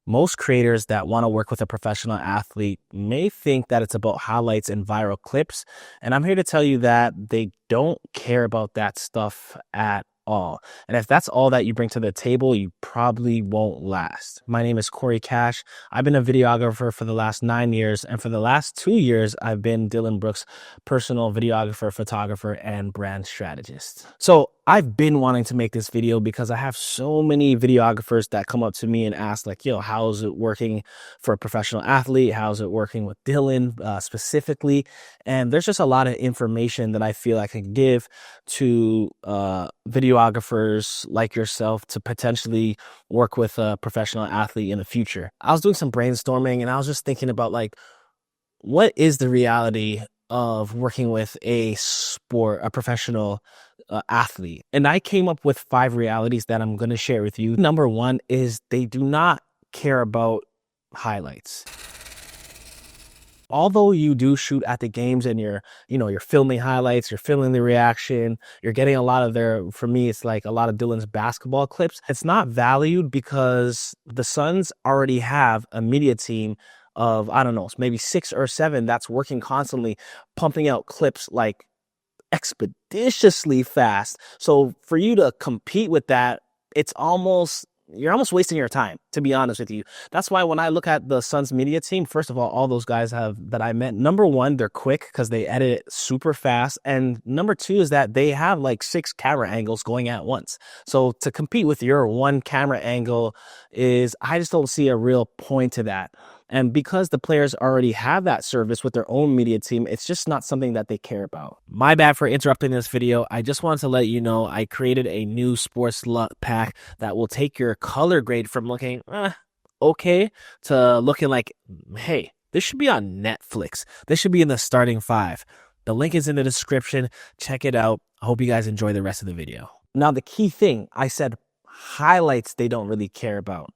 Most creators that want to work with a professional athlete may think that it's about highlights and viral clips. And I'm here to tell you that they don't care about that stuff at all. And if that's all that you bring to the table, you probably won't last. My name is Corey Cash. I've been a videographer for the last 9 years. And for the last 2 years, I've been Dylan Brooks' personal videographer, photographer, and brand strategist. So I've been wanting to make this video because I have so many videographers that come up to me and ask like, yo, how's it working for a professional athlete? How's it working with Dylan specifically? And there's just a lot of information that I feel I can give to videographers like yourself to potentially work with a professional athlete in the future. I was doing some brainstorming and I was just thinking about like, what is the reality of working with a professional athlete? And I came up with 5 realities that I'm going to share with you. Number 1 is they do not care about highlights. Although you do shoot at the games and you're filming highlights, you're filming the reaction, you're getting a lot of for me, it's like a lot of Dylan's basketball clips. It's not valued because the Suns already have a media team of, I don't know, maybe 6 or 7 that's working constantly, pumping out clips like expeditiously fast. So for you to compete with that, you're almost wasting your time, to be honest with you. That's why when I look at the Suns media team, first of all those guys that I met, number 1, they're quick because they edit it super fast. And number 2 is that they have like 6 camera angles going at once. So to compete with your one camera angle I just don't see a real point to that. And because the players already have that service with their own media team, it's just not something that they care about. My bad for interrupting this video. I just wanted to let you know I created a new sports LUT pack that will take your color grade from looking okay to looking like, hey, this should be on Netflix. This should be in the starting 5. The link is in the description. Check it out. I hope you guys enjoy the rest of the video. Now, the key thing, I said highlights they don't really care about.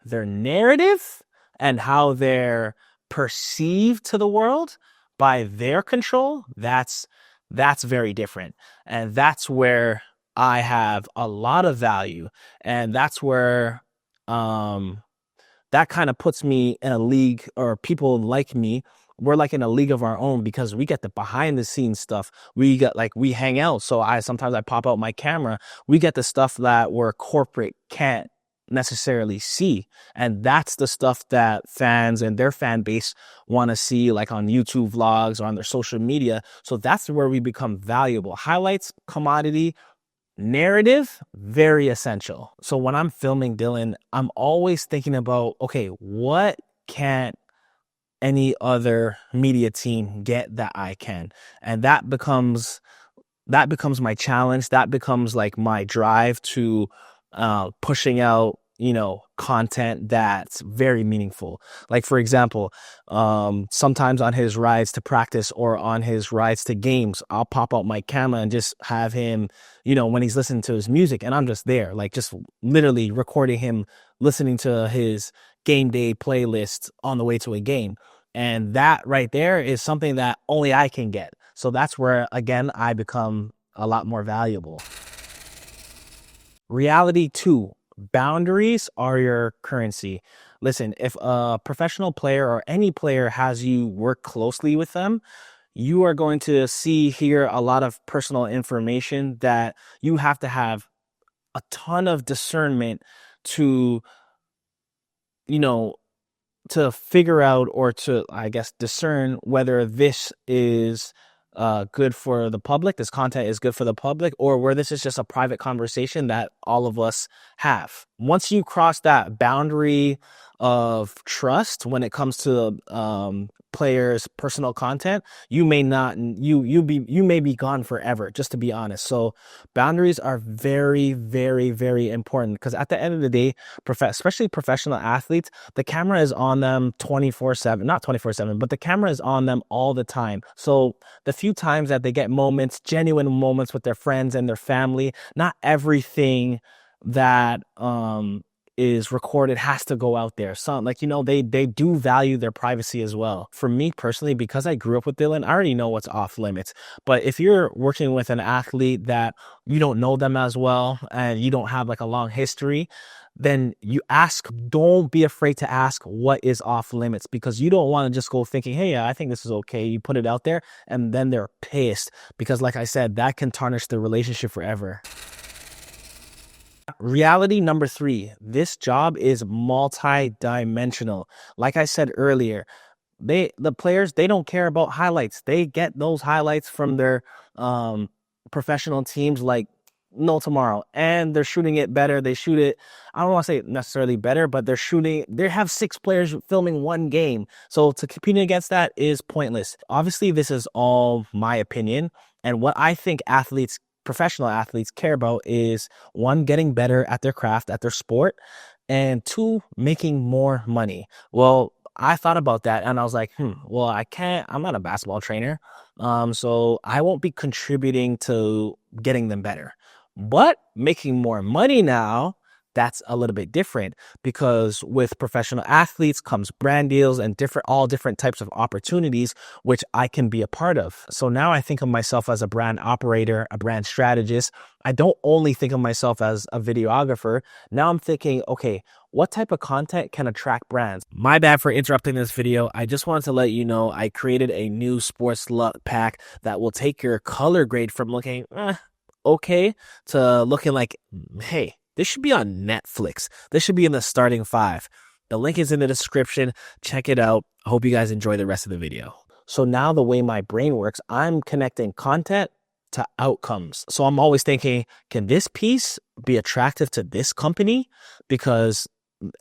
Their narrative and how they're perceived to the world by their control, that's very different. And that's where I have a lot of value. And that's where that kind of puts me in a league, or people like me, we're like in a league of our own because we get the behind the scenes stuff. We hang out. So sometimes I pop out my camera. We get the stuff that where corporate can't necessarily see, and that's the stuff that fans and their fan base want to see, like on YouTube vlogs or on their social media. So that's where we become valuable. Highlights, commodity. Narrative, very essential. So when I'm filming Dylan, I'm always thinking about, okay, what can't any other media team get that I can? And that becomes my challenge. That becomes like my drive to pushing out, content that's very meaningful. Like, for example, sometimes on his rides to practice or on his rides to games, I'll pop out my camera and just have him, when he's listening to his music, and I'm just there, like just literally recording him listening to his game day playlist on the way to a game. And that right there is something that only I can get. So that's where, again, I become a lot more valuable. Reality 2, boundaries are your currency. Listen, if a professional player or any player has you work closely with them, you are going to hear a lot of personal information that you have to have a ton of discernment to, to figure out, or to, I guess, discern whether this is good for the public, this content is good for the public, or where this is just a private conversation that all of us have. Once you cross that boundary of trust when it comes to players' personal content, you may be gone forever, just to be honest. So boundaries are very, very, very important, because at the end of the day, especially professional athletes, the camera is on them 24/7, not 24/7, but the camera is on them all the time. So the few times that they get genuine moments with their friends and their family, not everything that is recorded has to go out there. Some, they do value their privacy as well. For me personally, because I grew up with Dylan, I already know what's off limits. But if you're working with an athlete that you don't know them as well and you don't have like a long history, then you ask, don't be afraid to ask what is off limits, because you don't want to just go thinking, hey, yeah, I think this is okay. You put it out there and then they're pissed because, like I said, that can tarnish the relationship forever. Reality number 3, this job is multi-dimensional. Like I said earlier, the players, they don't care about highlights. They get those highlights from their professional teams like no tomorrow, and they're shooting it better. They shoot it, I don't want to say necessarily better, but they have 6 players filming one game, so to compete against that is pointless. Obviously, this is all my opinion, and what I think professional athletes care about is, 1, getting better at their craft, at their sport, and 2, making more money. Well, I thought about that and I was like, well, I'm not a basketball trainer. So I won't be contributing to getting them better. But making more money now, that's a little bit different, because with professional athletes comes brand deals and all different types of opportunities, which I can be a part of. So now I think of myself as a brand operator, a brand strategist. I don't only think of myself as a videographer. Now I'm thinking, okay, what type of content can attract brands? My bad for interrupting this video. I just wanted to let you know I created a new sports luck pack that will take your color grade from looking okay to looking like, hey, this should be on Netflix. This should be in the starting 5. The link is in the description. Check it out. I hope you guys enjoy the rest of the video. So now the way my brain works, I'm connecting content to outcomes. So I'm always thinking, can this piece be attractive to this company? Because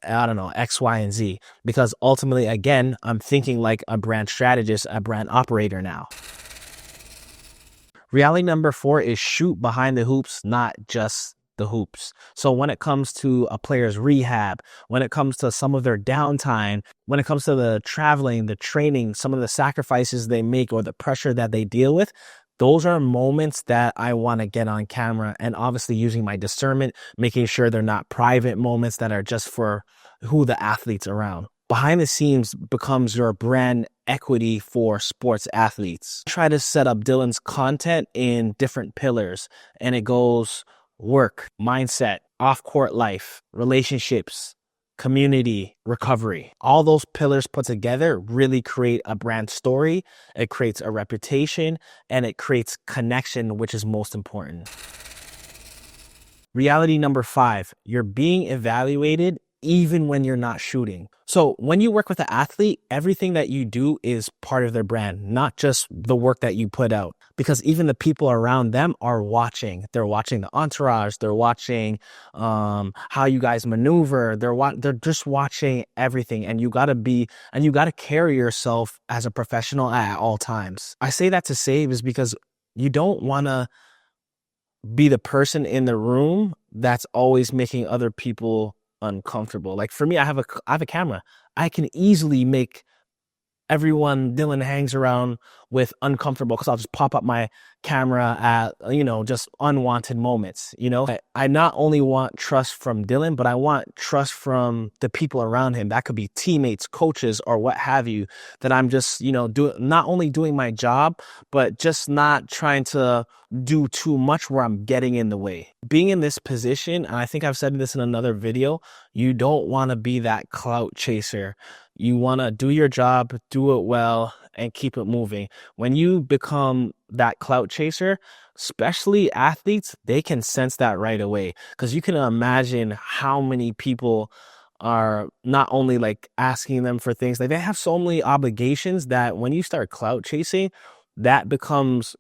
I don't know, X, Y, and Z. Because ultimately, again, I'm thinking like a brand strategist, a brand operator now. Reality number 4 is shoot behind the hoops, not just the hoops. So when it comes to a player's rehab, when it comes to some of their downtime, when it comes to the traveling, the training, some of the sacrifices they make or the pressure that they deal with, those are moments that I want to get on camera, and obviously using my discernment, making sure they're not private moments that are just for who the athlete's around. Behind the scenes becomes your brand equity for sports athletes. I try to set up Dylan's content in different pillars, and it goes work, mindset, off-court life, relationships, community, recovery. All those pillars put together really create a brand story. It creates a reputation, and it creates connection, which is most important. Reality number 5, you're being evaluated even when you're not shooting. So when you work with an athlete, everything that you do is part of their brand, not just the work that you put out, because even the people around them are watching. They're watching the entourage. They're watching how you guys maneuver. They're just watching everything, and you got to carry yourself as a professional at all times. I say that to say is because you don't want to be the person in the room that's always making other people uncomfortable. Like for me, I have a camera. I can easily make everyone Dylan hangs around with uncomfortable, because I'll just pop up my camera at, just unwanted moments. I not only want trust from Dylan, but I want trust from the people around him. That could be teammates, coaches, or what have you, that I'm just, not only doing my job, but just not trying to do too much where I'm getting in the way. Being in this position, and I think I've said this in another video, you don't want to be that clout chaser. You want to do your job, do it well, and keep it moving. When you become that clout chaser, especially athletes, they can sense that right away, because you can imagine how many people are not only like asking them for things, like they have so many obligations that when you start clout chasing, that becomes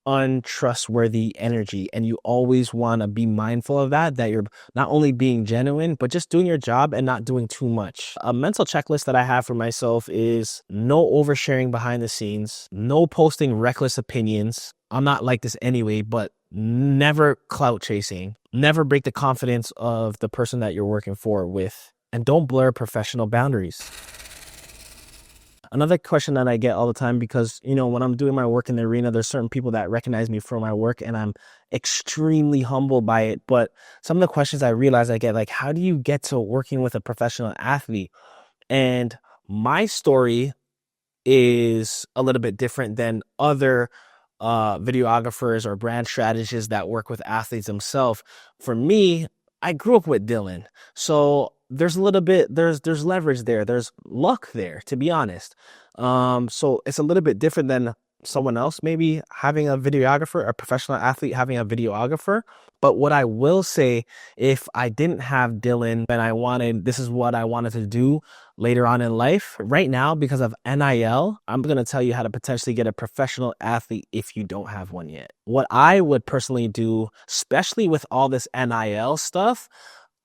untrustworthy energy, and you always want to be mindful of that you're not only being genuine, but just doing your job and not doing too much. A mental checklist that I have for myself is no oversharing behind the scenes, no posting reckless opinions. I'm not like this anyway, but never clout chasing, never break the confidence of the person that you're working with, and don't blur professional boundaries. Another question that I get all the time, because, when I'm doing my work in the arena, there's certain people that recognize me for my work, and I'm extremely humbled by it. But some of the questions I realize I get, like, how do you get to working with a professional athlete? And my story is a little bit different than other videographers or brand strategists that work with athletes themselves. For me, I grew up with Dylan. So there's a little bit there's leverage there. There's luck there, to be honest. So it's a little bit different than someone else maybe having a videographer, a professional athlete having a videographer. But what I will say, if I didn't have Dylan and this is what I wanted to do later on in life, right now, because of NIL, I'm going to tell you how to potentially get a professional athlete if you don't have one yet. What I would personally do, especially with all this NIL stuff,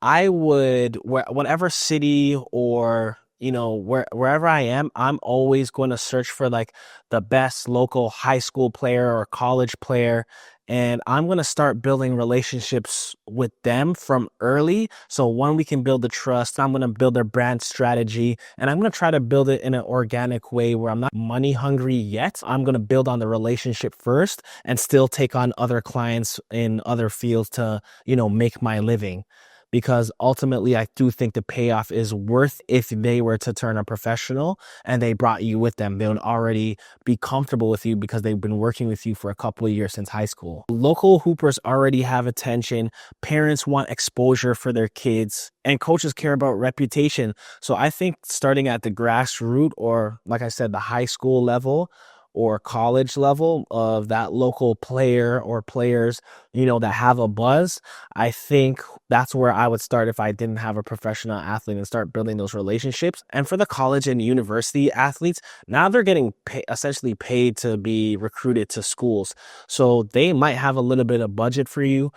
I would, whatever city or wherever I am, I'm always going to search for like the best local high school player or college player. And I'm going to start building relationships with them from early. So one, we can build the trust. I'm going to build their brand strategy, and I'm going to try to build it in an organic way where I'm not money hungry yet. I'm going to build on the relationship first and still take on other clients in other fields to, make my living. Because ultimately, I do think the payoff is worth if they were to turn a professional and they brought you with them. They would already be comfortable with you because they've been working with you for a couple of years since high school. Local hoopers already have attention. Parents want exposure for their kids, and coaches care about reputation. So I think starting at the grassroots, or like I said, the high school level or college level of that local player or players, that have a buzz, I think that's where I would start if I didn't have a professional athlete, and start building those relationships. And for the college and university athletes, now they're getting essentially paid to be recruited to schools. So they might have a little bit of budget for you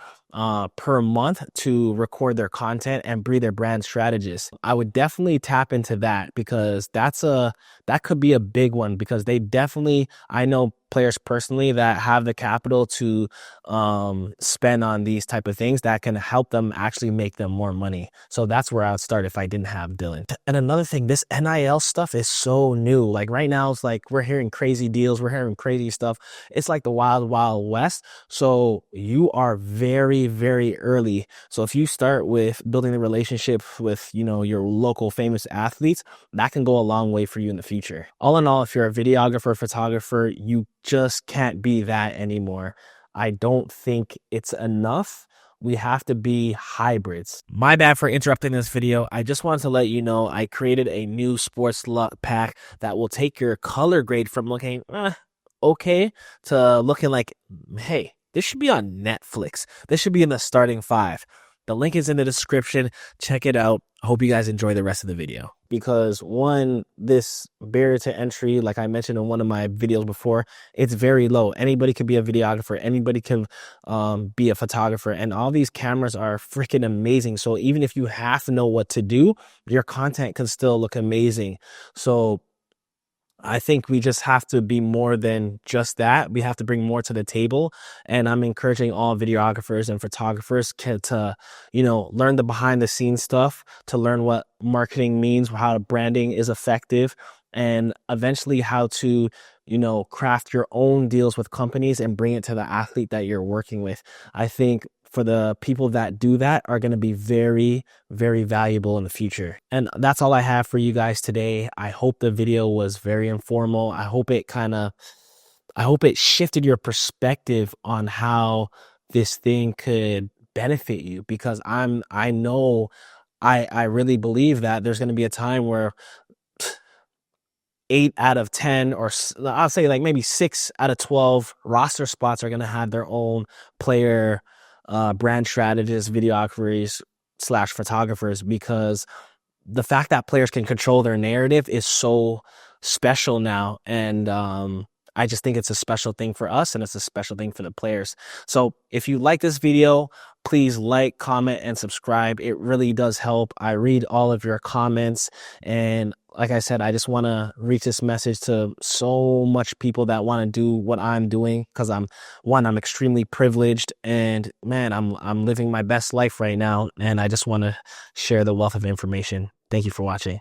per month to record their content and be their brand strategist. I would definitely tap into that, because that could be a big one, because I know players personally that have the capital to spend on these type of things that can help them actually make them more money. So that's where I'd start if I didn't have Dylan. And another thing, this NIL stuff is so new. Like right now, it's like we're hearing crazy deals, we're hearing crazy stuff. It's like the wild, wild west. So you are very, very early. So if you start with building the relationship with, your local famous athletes, that can go a long way for you in the future. All in all, if you're a videographer, photographer, you just can't be that anymore. I don't think it's enough. We have to be hybrids. My bad for interrupting this video. I just wanted to let you know I created a new sports luck pack that will take your color grade from looking okay to looking like, hey, this should be on Netflix. This should be in the starting 5. The link is in the description. Check it out. I hope you guys enjoy the rest of the video. Because one, this barrier to entry, like I mentioned in one of my videos before, it's very low. Anybody can be a videographer. Anybody can be a photographer. And all these cameras are freaking amazing. So even if you have to know what to do, your content can still look amazing. So I think we just have to be more than just that. We have to bring more to the table. And I'm encouraging all videographers and photographers to, learn the behind the scenes stuff, to learn what marketing means, how branding is effective, and eventually how to, craft your own deals with companies and bring it to the athlete that you're working with. I think for the people that do that are going to be very, very valuable in the future. And that's all I have for you guys today. I hope the video was very informal. I hope it shifted your perspective on how this thing could benefit you, because I really believe that there's going to be a time where 8 out of 10, or I'll say like maybe 6 out of 12 roster spots are going to have their own player brand strategists, videographers / photographers, because the fact that players can control their narrative is so special now. And I just think it's a special thing for us, and it's a special thing for the players. So if you like this video, please like, comment, and subscribe. It really does help. I read all of your comments, and like I said, I just want to reach this message to so much people that want to do what I'm doing, because I'm extremely privileged, and man, I'm living my best life right now, and I just want to share the wealth of information. Thank you for watching.